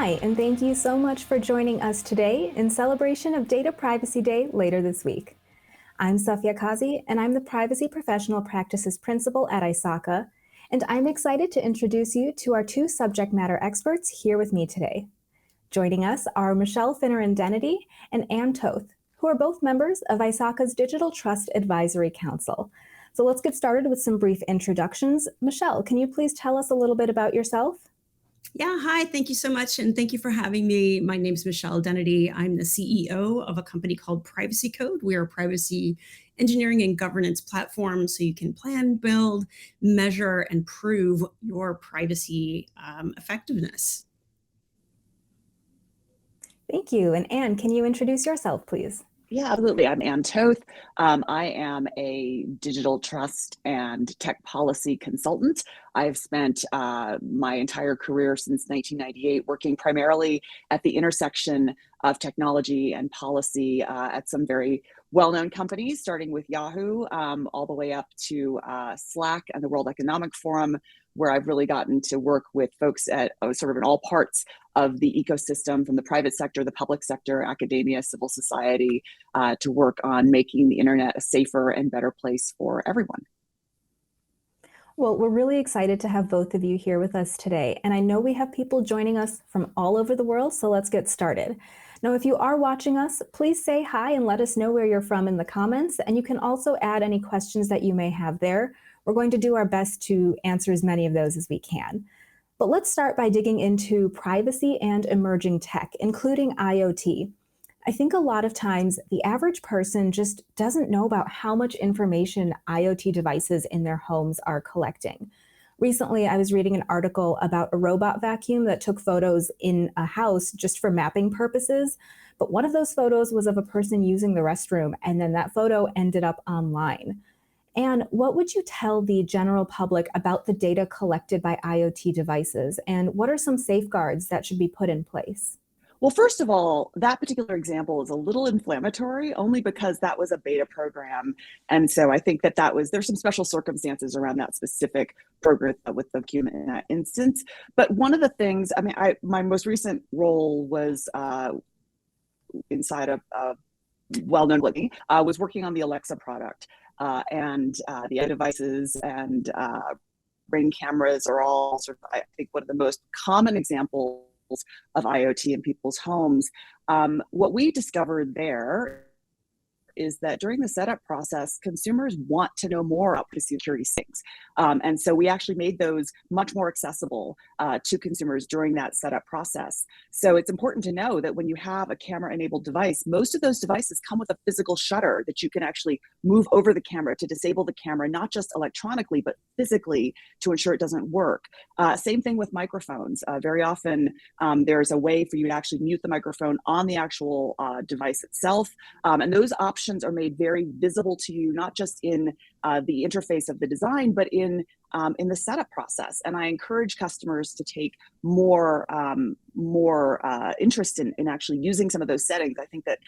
Hi, and thank you so much for joining us today in celebration of Data Privacy Day later this week. I'm Safia Kazi, and I'm the Privacy Professional Practices Principal at ISACA, and I'm excited to introduce you to our two subject matter experts here with me today. Joining us are Michelle Finneran Dennedy and Ann Toth, who are both members of ISACA's Digital Trust Advisory Council. So let's get started with some brief introductions. Michelle, can you please tell us a little bit about yourself? Yeah, hi. Thank you so much. And thank you for having me. My name is Michelle Dennedy. I'm the CEO of a company called Privacy Code. We are a privacy engineering and governance platform. So you can plan, build, measure, and prove your privacy effectiveness. Thank you. And Anne, can you introduce yourself, please? Yeah, absolutely. I'm Ann Toth. I am a digital trust and tech policy consultant. I've spent my entire career since 1998 working primarily at the intersection of technology and policy at some very well-known companies, starting with Yahoo, all the way up to Slack and the World Economic Forum, where I've really gotten to work with folks at sort of in all parts of the ecosystem, from the private sector, the public sector, academia, civil society, to work on making the internet a safer and better place for everyone. Well, we're really excited to have both of you here with us today. And I know we have people joining us from all over the world, so let's get started. Now, if you are watching us, please say hi and let us know where you're from in the comments. And you can also add any questions that you may have there. We're going to do our best to answer as many of those as we can. But let's start by digging into privacy and emerging tech, including IoT. I think a lot of times the average person just doesn't know about how much information IoT devices in their homes are collecting. Recently, I was reading an article about a robot vacuum that took photos in a house just for mapping purposes. But one of those photos was of a person using the restroom, and then that photo ended up online. And what would you tell the general public about the data collected by IoT devices? And what are some safeguards that should be put in place? Well, first of all, that particular example is a little inflammatory only because that was a beta program. And so I think there's some special circumstances around that specific program with the vacuum in that instance. But one of the things, my most recent role was inside of well-known company, was working on the Alexa product. And the devices and Ring cameras are all sort of, I think, one of the most common examples of IoT in people's homes. What we discovered there is that during the setup process, consumers want to know more about security things. And so we actually made those much more accessible to consumers during that setup process. So it's important to know that when you have a camera-enabled device, most of those devices come with a physical shutter that you can actually move over the camera to disable the camera, not just electronically, but physically, to ensure it doesn't work. Same thing with microphones. Very often, there's a way for you to actually mute the microphone on the actual device itself. And those options are made very visible to you, not just in the interface of the design, but in the setup process. And I encourage customers to take more interest in actually using some of those settings. I think that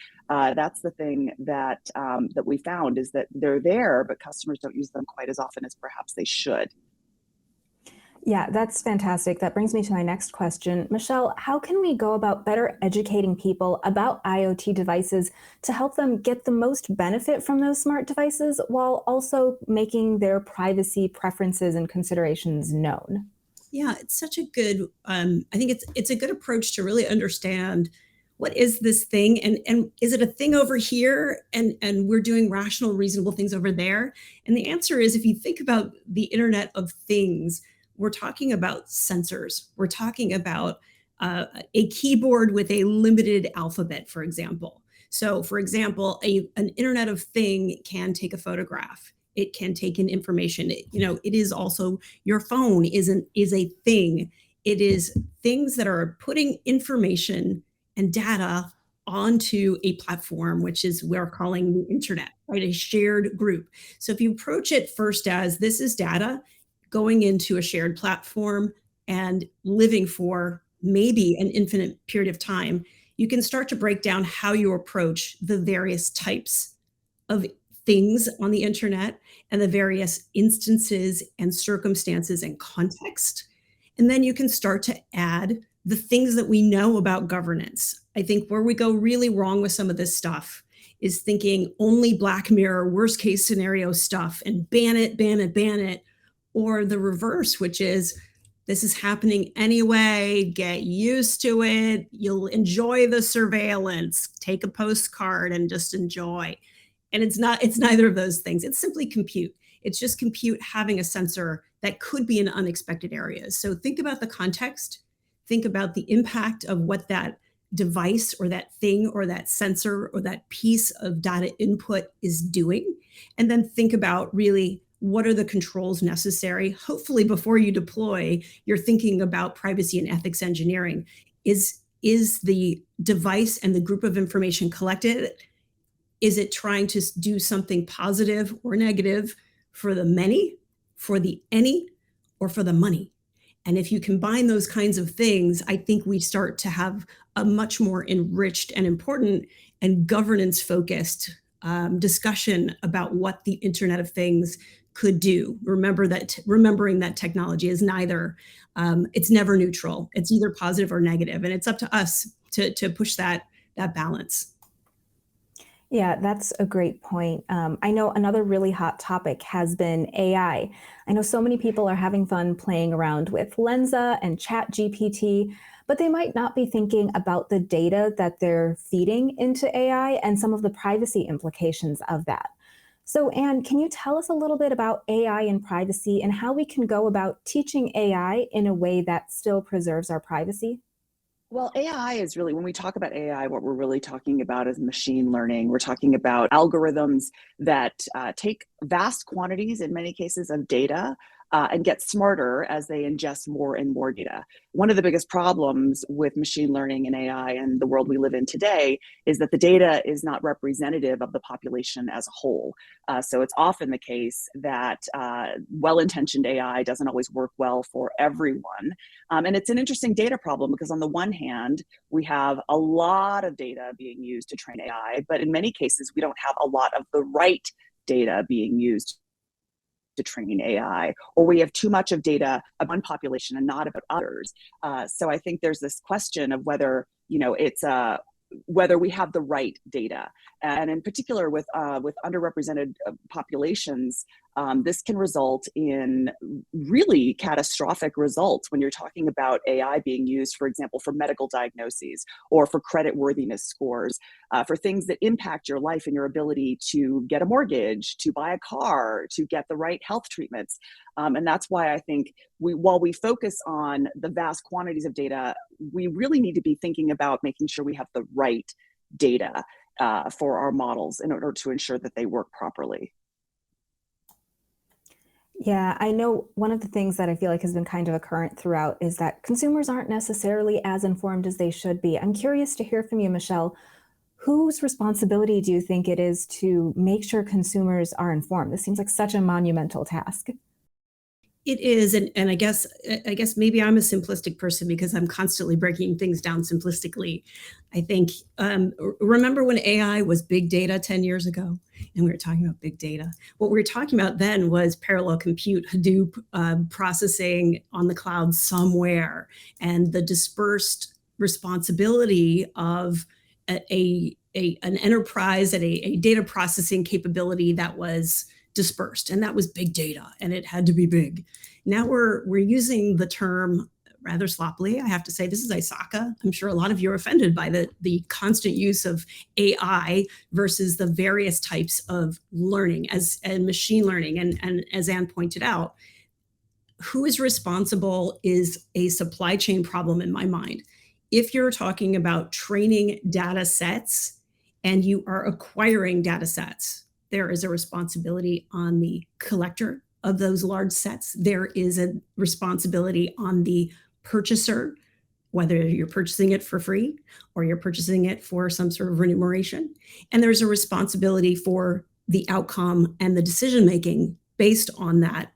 that's the thing that that we found, is that they're there, but customers don't use them quite as often as perhaps they should. Yeah, that's fantastic. That brings me to my next question. Michelle, how can we go about better educating people about IoT devices to help them get the most benefit from those smart devices while also making their privacy preferences and considerations known? Yeah, it's such a good, I think it's a good approach to really understand what is this thing, and is it a thing over here, and we're doing rational, reasonable things over there? And the answer is, if you think about the Internet of Things, we're talking about sensors. We're talking about a keyboard with a limited alphabet, for example. So, for example, an Internet of Thing can take a photograph. It can take in information. It is also, your phone is a thing. It is things that are putting information and data onto a platform, which is we're calling the internet, right? A shared group. So if you approach it first as this is data going into a shared platform and living for maybe an infinite period of time, you can start to break down how you approach the various types of things on the internet and the various instances and circumstances and context. And then you can start to add the things that we know about governance. I think where we go really wrong with some of this stuff is thinking only Black Mirror, worst case scenario stuff and ban it, ban it, ban it, or the reverse, which is this is happening anyway, get used to it, you'll enjoy the surveillance, take a postcard and just enjoy. And it's neither of those things. It's simply compute. It's just compute having a sensor that could be in unexpected areas. So think about the context, think about the impact of what that device or that thing or that sensor or that piece of data input is doing. And then think about really what are the controls necessary. Hopefully before you deploy, you're thinking about privacy and ethics engineering. Is the device and the group of information collected, is it trying to do something positive or negative for the many, for the any, or for the money? And if you combine those kinds of things, I think we start to have a much more enriched and important and governance-focused discussion about what the Internet of Things could do. Remembering that technology is neither, it's never neutral. It's either positive or negative, and it's up to us to push that balance. Yeah, that's a great point. I know another really hot topic has been AI. I know so many people are having fun playing around with Lensa and ChatGPT, but they might not be thinking about the data that they're feeding into AI and some of the privacy implications of that. So, Anne, can you tell us a little bit about AI and privacy and how we can go about teaching AI in a way that still preserves our privacy? Well, AI is really, when we talk about AI, what we're really talking about is machine learning. We're talking about algorithms that take vast quantities, in many cases, of data and get smarter as they ingest more and more data. One of the biggest problems with machine learning and AI and the world we live in today is that the data is not representative of the population as a whole. So it's often the case that well-intentioned AI doesn't always work well for everyone. And it's an interesting data problem because on the one hand, we have a lot of data being used to train AI, but in many cases, we don't have a lot of the right data being used to train AI, or we have too much of data about one population and not about others. So I think there's this question of whether, it's whether we have the right data, and in particular with underrepresented populations, this can result in really catastrophic results when you're talking about AI being used, for example, for medical diagnoses or for creditworthiness scores, for things that impact your life and your ability to get a mortgage, to buy a car, to get the right health treatments. And that's why I think while we focus on the vast quantities of data, we really need to be thinking about making sure we have the right data for our models in order to ensure that they work properly. Yeah, I know one of the things that I feel like has been kind of a current throughout is that consumers aren't necessarily as informed as they should be. I'm curious to hear from you, Michelle. Whose responsibility do you think it is to make sure consumers are informed? This seems like such a monumental task. It is, and I guess maybe I'm a simplistic person because I'm constantly breaking things down simplistically. I think remember when AI was big data 10 years ago, and we were talking about big data. What we were talking about then was parallel compute, Hadoop processing on the cloud somewhere, and the dispersed responsibility of an enterprise and a data processing capability that was dispersed, and that was big data, and it had to be big. Now we're using the term rather sloppily. I have to say, this is ISACA. I'm sure a lot of you are offended by the constant use of AI versus the various types of learning and machine learning. And as Anne pointed out, who is responsible is a supply chain problem in my mind. If you're talking about training data sets and you are acquiring data sets, there is a responsibility on the collector of those large sets. There is a responsibility on the purchaser, whether you're purchasing it for free or you're purchasing it for some sort of remuneration. And there's a responsibility for the outcome and the decision-making based on that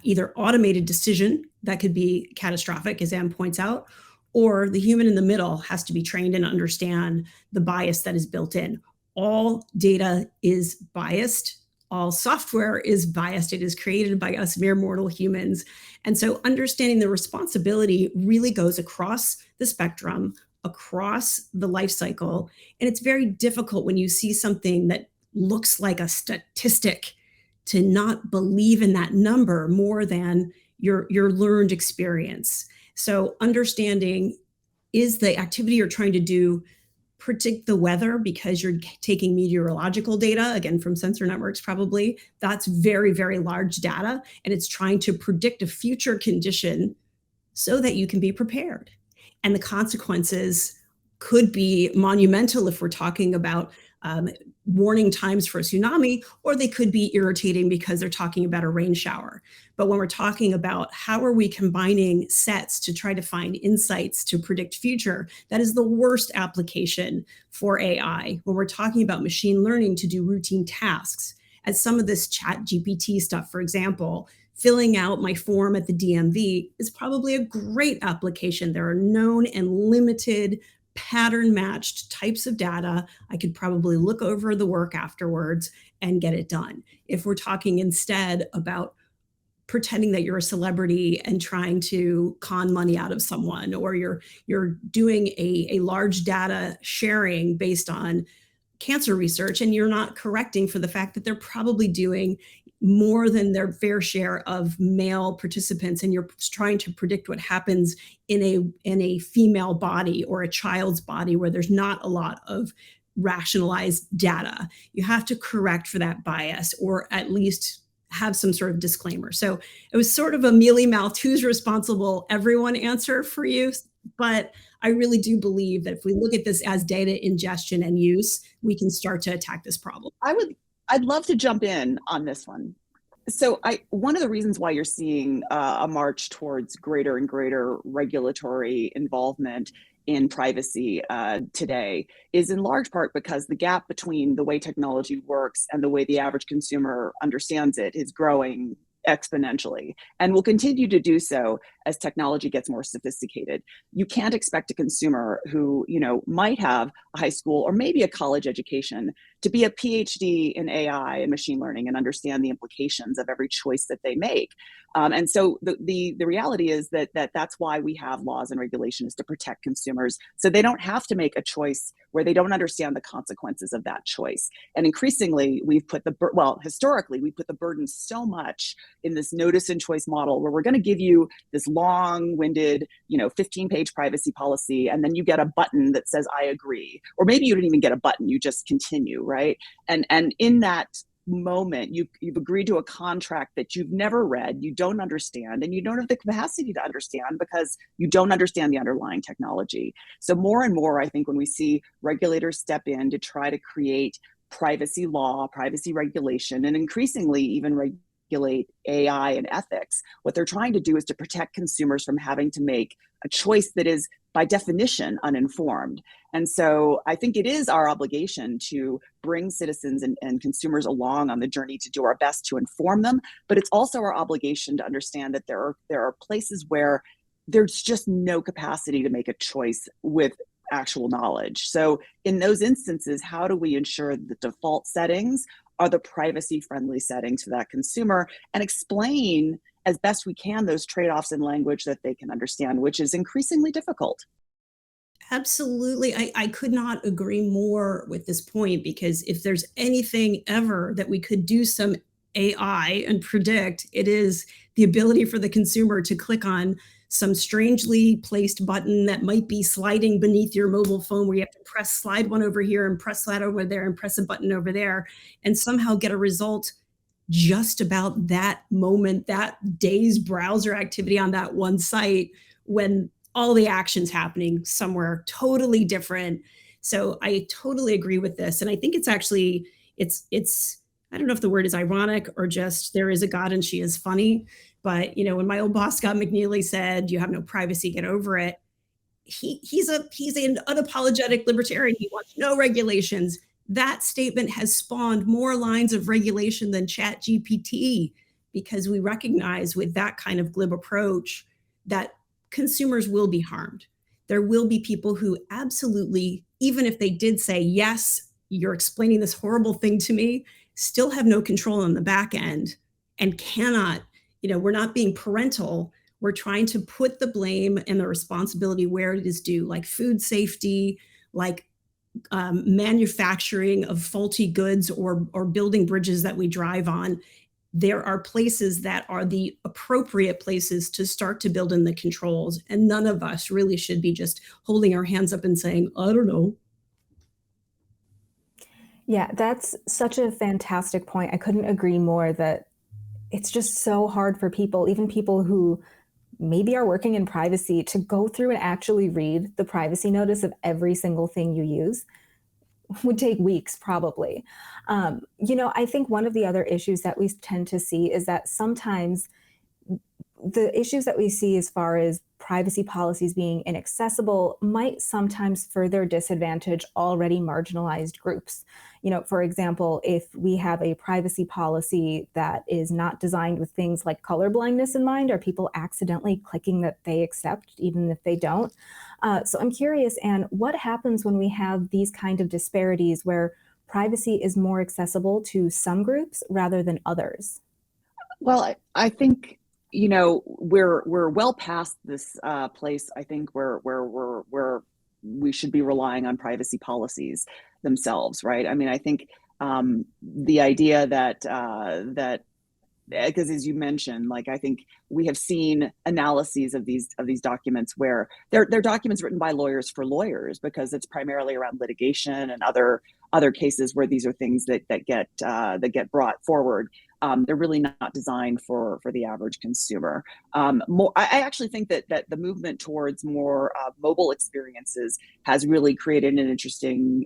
either automated decision that could be catastrophic, as Anne points out, or the human in the middle has to be trained and understand the bias that is built in. All data is biased. all software is biased. It is created by us mere mortal humans. And so understanding the responsibility really goes across the spectrum, across the life cycle. And it's very difficult when you see something that looks like a statistic to not believe in that number more than your learned experience. So understanding, is the activity you're trying to do predict the weather because you're taking meteorological data, again, from sensor networks probably? That's very, very large data, and it's trying to predict a future condition so that you can be prepared. And the consequences could be monumental if we're talking about warning times for a tsunami, or they could be irritating because they're talking about a rain shower. But when we're talking about how are we combining sets to try to find insights to predict future, that is the worst application for AI. When we're talking about machine learning to do routine tasks, as some of this chat GPT stuff, for example, filling out my form at the DMV is probably a great application. There are known and limited pattern matched types of data. I could probably look over the work afterwards and get it done. If we're talking instead about pretending that you're a celebrity and trying to con money out of someone, or you're doing a large data sharing based on cancer research, and you're not correcting for the fact that they're probably doing more than their fair share of male participants, and you're trying to predict what happens in a female body or a child's body where there's not a lot of rationalized data. You have to correct for that bias, or at least have some sort of disclaimer. So it was sort of a mealy mouthed, who's responsible, everyone answer for you. But I really do believe that if we look at this as data ingestion and use, we can start to attack this problem. I'd love to jump in on this one. So one of the reasons why you're seeing a march towards greater and greater regulatory involvement in privacy today is in large part because the gap between the way technology works and the way the average consumer understands it is growing exponentially and will continue to do so as technology gets more sophisticated. You can't expect a consumer who, might have a high school or maybe a college education to be a PhD in AI and machine learning and understand the implications of every choice that they make. And so the reality is that that's why we have laws and regulations to protect consumers, so they don't have to make a choice where they don't understand the consequences of that choice. And increasingly, historically, we put the burden so much in this notice and choice model where we're going to give you this long-winded, 15-page privacy policy, and then you get a button that says, I agree. Or maybe you don't even get a button, you just continue, right? And in that moment, you've agreed to a contract that you've never read, you don't understand, and you don't have the capacity to understand because you don't understand the underlying technology. So more and more, I think when we see regulators step in to try to create privacy law, privacy regulation, and increasingly even regulate AI and ethics, what they're trying to do is to protect consumers from having to make a choice that is by definition uninformed. And so I think it is our obligation to bring citizens and consumers along on the journey to do our best to inform them. But it's also our obligation to understand that there are places where there's just no capacity to make a choice with actual knowledge. So in those instances, how do we ensure the default settings are the privacy-friendly settings for that consumer, and explain as best we can those trade-offs in language that they can understand, which is increasingly difficult. Absolutely. I could not agree more with this point, because if there's anything ever that we could do some AI and predict, it is the ability for the consumer to click on some strangely placed button that might be sliding beneath your mobile phone, where you have to press slide one over here and press that over there and press a button over there, and somehow get a result just about that moment, that day's browser activity on that one site, when all the action's happening somewhere totally different. So I totally agree with this. And I think it's actually, it's I don't know if the word is ironic or just there is a God and she is funny. But when my old boss Scott McNeely said, "You have no privacy, get over it," he's an unapologetic libertarian. He wants no regulations. That statement has spawned more lines of regulation than Chat GPT, because we recognize with that kind of glib approach that consumers will be harmed. There will be people who absolutely, even if they did say, yes, you're explaining this horrible thing to me, still have no control on the back end and cannot, we're not being parental. We're trying to put the blame and the responsibility where it is due, like food safety, like manufacturing of faulty goods or building bridges that we drive on. There are places that are the appropriate places to start to build in the controls. And none of us really should be just holding our hands up and saying, I don't know. Yeah, that's such a fantastic point. I couldn't agree more that it's just so hard for people, even people who maybe are working in privacy, to go through and actually read the privacy notice of every single thing you use. Would take weeks probably. I think one of the other issues that we tend to see is that sometimes the issues that we see as far as privacy policies being inaccessible might sometimes further disadvantage already marginalized groups. For example, if we have a privacy policy that is not designed with things like color blindness in mind, are people accidentally clicking that they accept even if they don't? So I'm curious, Anne, what happens when we have these kind of disparities where privacy is more accessible to some groups rather than others? Well, I think we're well past this place. I think where we should be relying on privacy policies themselves, right? I mean, I think the idea that because as you mentioned, like I think we have seen analyses of these documents where they're documents written by lawyers for lawyers, because it's primarily around litigation and other cases where these are things that get brought forward. They're really not designed for the average consumer. I actually think that the movement towards more mobile experiences has really created an interesting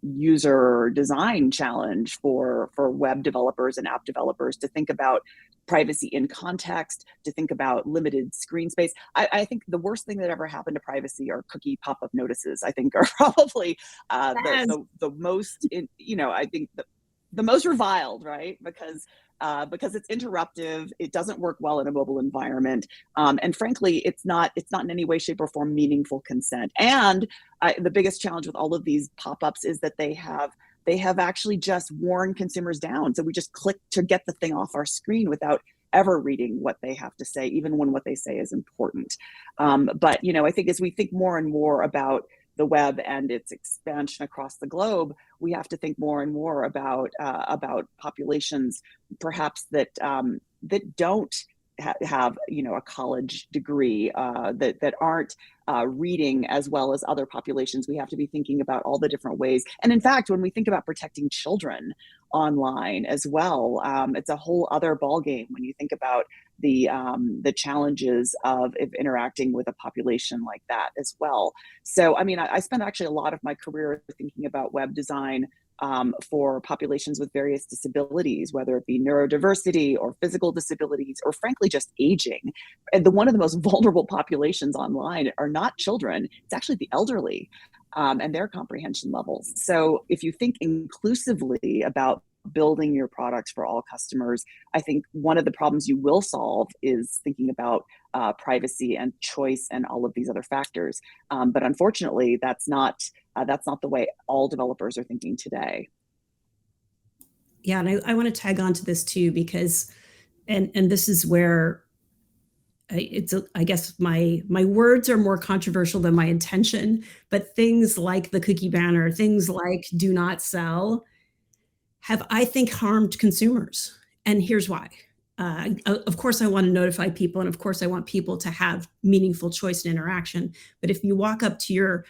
user design challenge for web developers and app developers to think about privacy in context, to think about limited screen space. I think the worst thing that ever happened to privacy are cookie pop-up notices. I think are probably the most, I think the most reviled, right? Because it's interruptive, it doesn't work well in a mobile environment, and frankly, it's not in any way, shape, or form meaningful consent. And the biggest challenge with all of these pop-ups is that they have actually just worn consumers down. So we just click to get the thing off our screen without ever reading what they have to say, even when what they say is important. But I think as we think more and more about the web and its expansion across the globe, we have to think more and more about populations, perhaps that don't have a college degree, that aren't reading as well as other populations. We have to be thinking about all the different ways. And in fact, when we think about protecting children online as well, it's a whole other ballgame when you think about the challenges of interacting with a population like that as well. So, I mean, I spent actually a lot of my career thinking about web design for populations with various disabilities, whether it be neurodiversity or physical disabilities, or frankly, just aging. And one of the most vulnerable populations online are not children, it's actually the elderly, and their comprehension levels. So if you think inclusively about building your products for all customers, I think one of the problems you will solve is thinking about privacy and choice and all of these other factors. But unfortunately, that's not the way all developers are thinking today. Yeah, and I want to tag on to this too, because, and this is where I guess my words are more controversial than my intention, but things like the cookie banner, things like do not sell, have, I think, harmed consumers. And here's why. Of course, I want to notify people, and of course, I want people to have meaningful choice and interaction. But if you walk up to your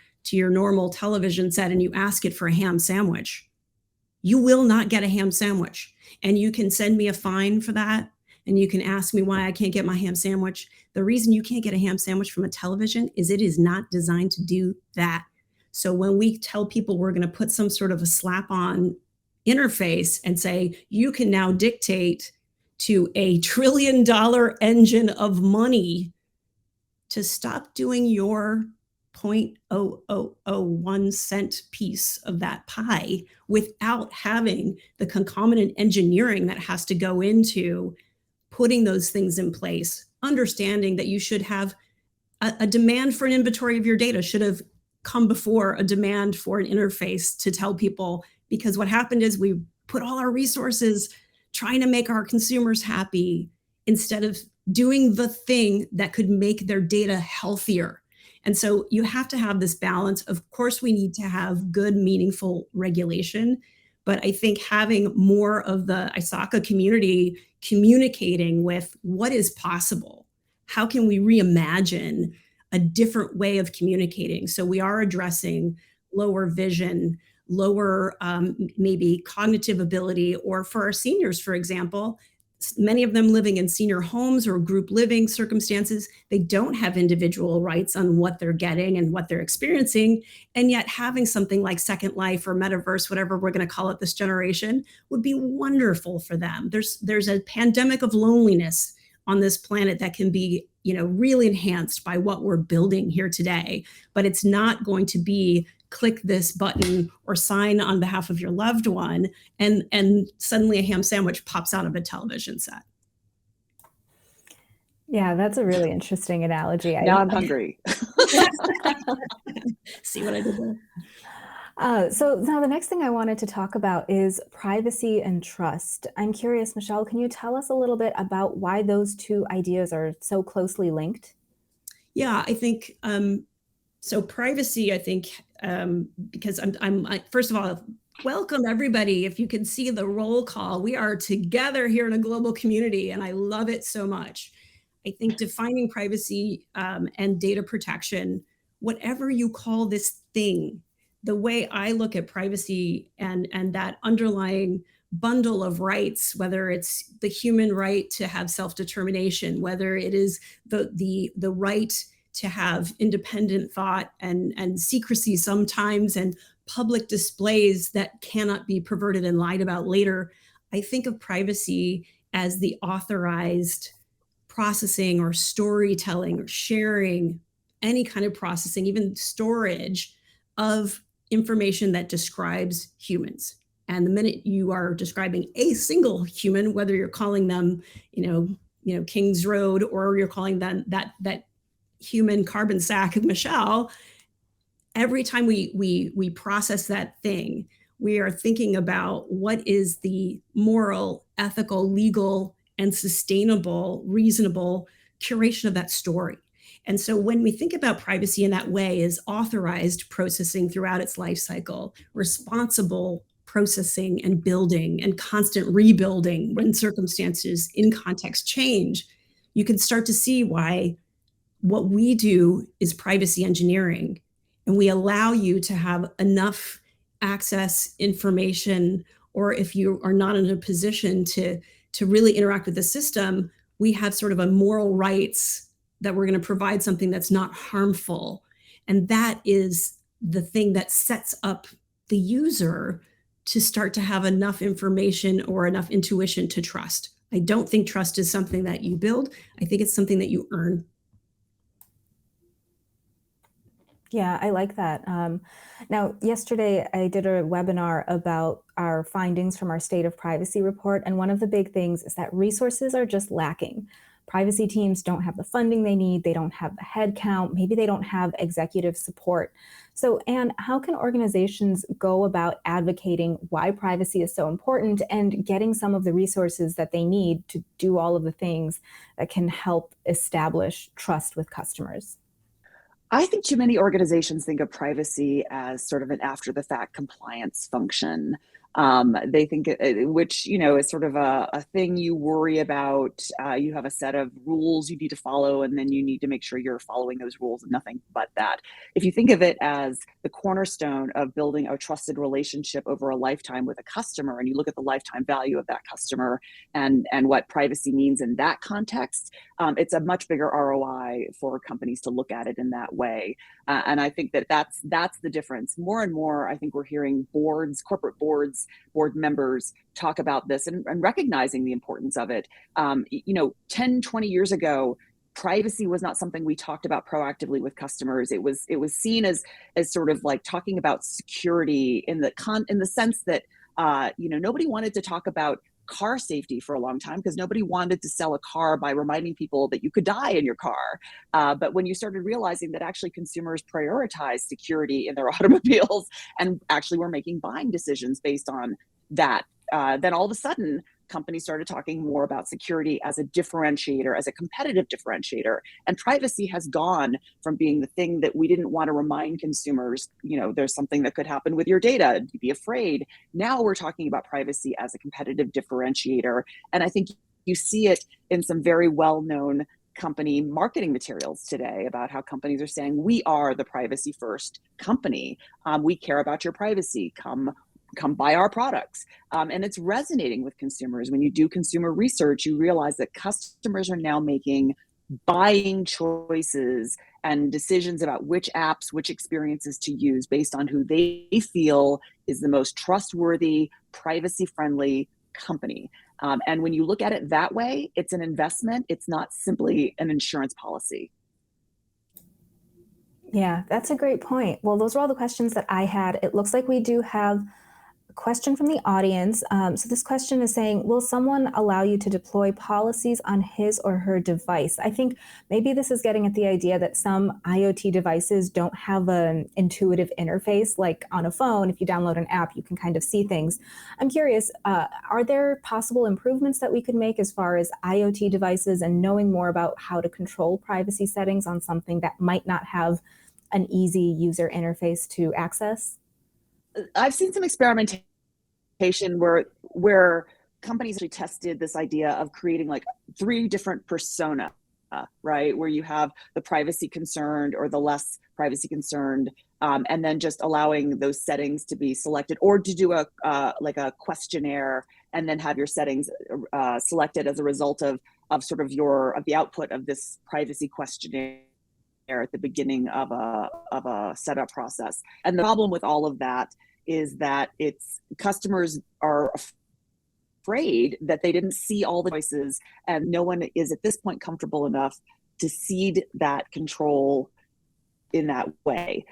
normal television set and you ask it for a ham sandwich, you will not get a ham sandwich. And you can send me a fine for that, and you can ask me why I can't get my ham sandwich. The reason you can't get a ham sandwich from a television is it is not designed to do that. So when we tell people we're going to put some sort of a slap-on interface and say, you can now dictate to a $1 trillion engine of money to stop doing your 0.0001 cent piece of that pie without having the concomitant engineering that has to go into putting those things in place, understanding that you should have a demand for an inventory of your data should have come before a demand for an interface to tell people, because what happened is we put all our resources trying to make our consumers happy instead of doing the thing that could make their data healthier. And so you have to have this balance. Of course, we need to have good, meaningful regulation, but I think having more of the ISACA community communicating with what is possible, how can we reimagine a different way of communicating? So we are addressing lower vision, lower maybe cognitive ability, or for our seniors, for example, many of them living in senior homes or group living circumstances, they don't have individual rights on what they're getting and what they're experiencing. And yet having something like Second Life or Metaverse, whatever we're going to call it this generation, would be wonderful for them. There's a pandemic of loneliness on this planet that can be, really enhanced by what we're building here today. But it's not going to be click this button or sign on behalf of your loved one, and suddenly a ham sandwich pops out of a television set. Yeah, that's a really interesting analogy. Now I'm hungry. See what I did there? So now the next thing I wanted to talk about is privacy and trust. I'm curious, Michelle, can you tell us a little bit about why those two ideas are so closely linked? Yeah, I think so. Privacy, I think, because I first of all, welcome everybody. If you can see the roll call, we are together here in a global community, and I love it so much. I think defining privacy and data protection, whatever you call this thing, the way I look at privacy and that underlying bundle of rights, whether it's the human right to have self-determination, whether it is the right to have independent thought and secrecy sometimes, and public displays that cannot be perverted and lied about later. I think of privacy as the authorized processing or storytelling or sharing, any kind of processing, even storage of information that describes humans. And the minute you are describing a single human, whether you're calling them, King's Road, or you're calling them that human carbon sack of Michelle, every time we process that thing, we are thinking about what is the moral, ethical, legal, and sustainable, reasonable curation of that story. And so when we think about privacy in that way, is authorized processing throughout its life cycle, responsible processing and building, and constant rebuilding when circumstances in context change, you can start to see why what we do is privacy engineering. And we allow you to have enough access, information, or if you are not in a position to really interact with the system, we have sort of a moral rights that we're going to provide something that's not harmful. And that is the thing that sets up the user to start to have enough information or enough intuition to trust. I don't think trust is something that you build. I think it's something that you earn. Yeah, I like that. Now, yesterday I did a webinar about our findings from our State of Privacy report, and one of the big things is that resources are just lacking. Privacy teams don't have the funding they need, they don't have the head count, maybe they don't have executive support. So, Anne, how can organizations go about advocating why privacy is so important and getting some of the resources that they need to do all of the things that can help establish trust with customers? I think too many organizations think of privacy as sort of an after-the-fact compliance function. They think, which, is sort of a thing you worry about. You have a set of rules you need to follow, and then you need to make sure you're following those rules and nothing but that. If you think of it as the cornerstone of building a trusted relationship over a lifetime with a customer, and you look at the lifetime value of that customer and what privacy means in that context, it's a much bigger ROI for companies to look at it in that way. And I think that's the difference. More and more, I think we're hearing corporate boards, board members talk about this and recognizing the importance of it. 10, 20 years ago, privacy was not something we talked about proactively with customers. It was seen as sort of like talking about security in the sense that nobody wanted to talk about car safety for a long time because nobody wanted to sell a car by reminding people that you could die in your car. But when you started realizing that actually consumers prioritize security in their automobiles and actually were making buying decisions based on that then all of a sudden, companies started talking more about security as a differentiator, as a competitive differentiator. And privacy has gone from being the thing that we didn't want to remind consumers, there's something that could happen with your data, be afraid. Now we're talking about privacy as a competitive differentiator. And I think you see it in some very well-known company marketing materials today about how companies are saying, we are the privacy first company. We care about your privacy. Come buy our products. And it's resonating with consumers. When you do consumer research, you realize that customers are now making buying choices and decisions about which apps, which experiences to use based on who they feel is the most trustworthy, privacy-friendly company. And when you look at it that way, it's an investment. It's not simply an insurance policy. Yeah, that's a great point. Well, those are all the questions that I had. It looks like we do have question from the audience. So this question is saying, will someone allow you to deploy policies on his or her device? I think maybe this is getting at the idea that some IoT devices don't have an intuitive interface. Like on a phone, if you download an app, you can kind of see things. I'm curious, are there possible improvements that we could make as far as IoT devices and knowing more about how to control privacy settings on something that might not have an easy user interface to access? I've seen some experimentation where companies actually tested this idea of creating like 3 different persona, right? Where you have the privacy concerned or the less privacy concerned, and then just allowing those settings to be selected, or to do like a questionnaire and then have your settings selected as a result of sort of the output of this privacy questionnaire at the beginning of a setup process. And the problem with all of that is that customers are afraid that they didn't see all the choices, and no one is at this point comfortable enough to cede that control in that way.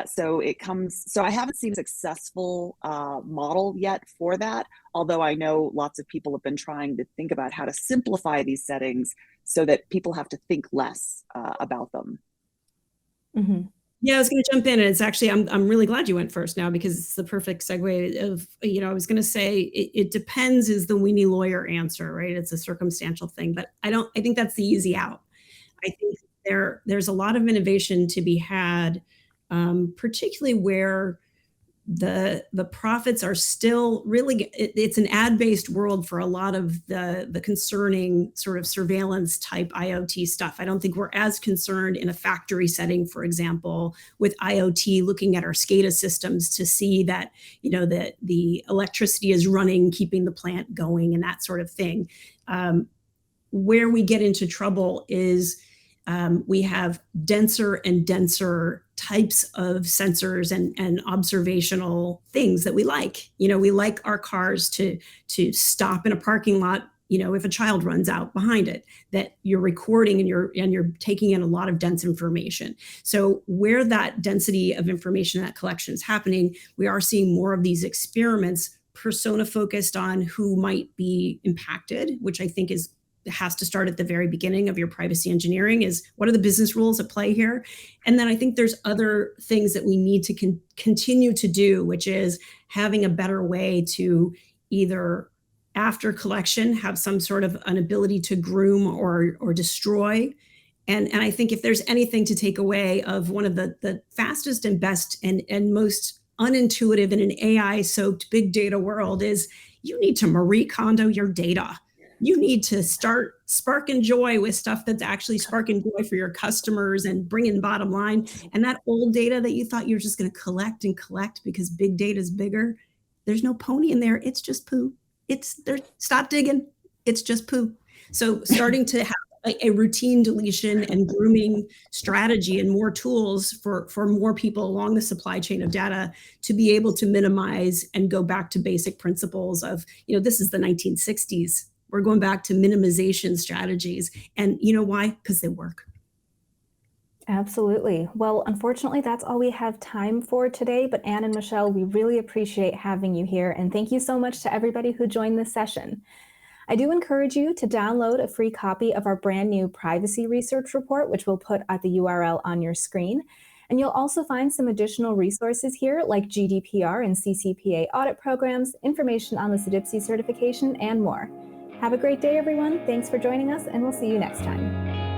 So I haven't seen a successful model yet for that, although I know lots of people have been trying to think about how to simplify these settings so that people have to think less about them. Mm-hmm. Yeah, I was going to jump in, and it's actually I'm really glad you went first now, because it's the perfect segue of, I was going to say it depends is the weenie lawyer answer, right? It's a circumstantial thing, but I think that's the easy out. I think there's a lot of innovation to be had, particularly where the profits are still really, it's an ad-based world for a lot of the concerning sort of surveillance type IoT stuff. I don't think we're as concerned in a factory setting, for example, with IoT looking at our SCADA systems to see that, that the electricity is running, keeping the plant going, and that sort of thing. Where we get into trouble is we have denser and denser types of sensors and observational things that we like. We like our cars to stop in a parking lot, if a child runs out behind it, that you're recording and you're taking in a lot of dense information. So where that density of information, that collection is happening, we are seeing more of these experiments persona focused on who might be impacted, which I think has to start at the very beginning of your privacy engineering, is what are the business rules at play here? And then I think there's other things that we need to continue to do, which is having a better way to either after collection have some sort of an ability to groom or destroy. And I think if there's anything to take away of one of the fastest and best and most unintuitive in an AI soaked big data world is you need to Marie Kondo your data. You need to start sparking joy with stuff that's actually sparking joy for your customers and bringing bottom line. And that old data that you thought you were just going to collect and collect because big data is bigger, there's no pony in there. It's just poo. Stop digging. It's just poo. So starting to have a routine deletion and grooming strategy and more tools for more people along the supply chain of data to be able to minimize and go back to basic principles of, this is the 1960s. We're going back to minimization strategies. And you know why? Because they work. Absolutely. Well, unfortunately, that's all we have time for today. But Anne and Michelle, we really appreciate having you here. And thank you so much to everybody who joined this session. I do encourage you to download a free copy of our brand new privacy research report, which we'll put at the URL on your screen. And you'll also find some additional resources here like GDPR and CCPA audit programs, information on the CDIPSI certification, and more. Have a great day, everyone. Thanks for joining us, and we'll see you next time.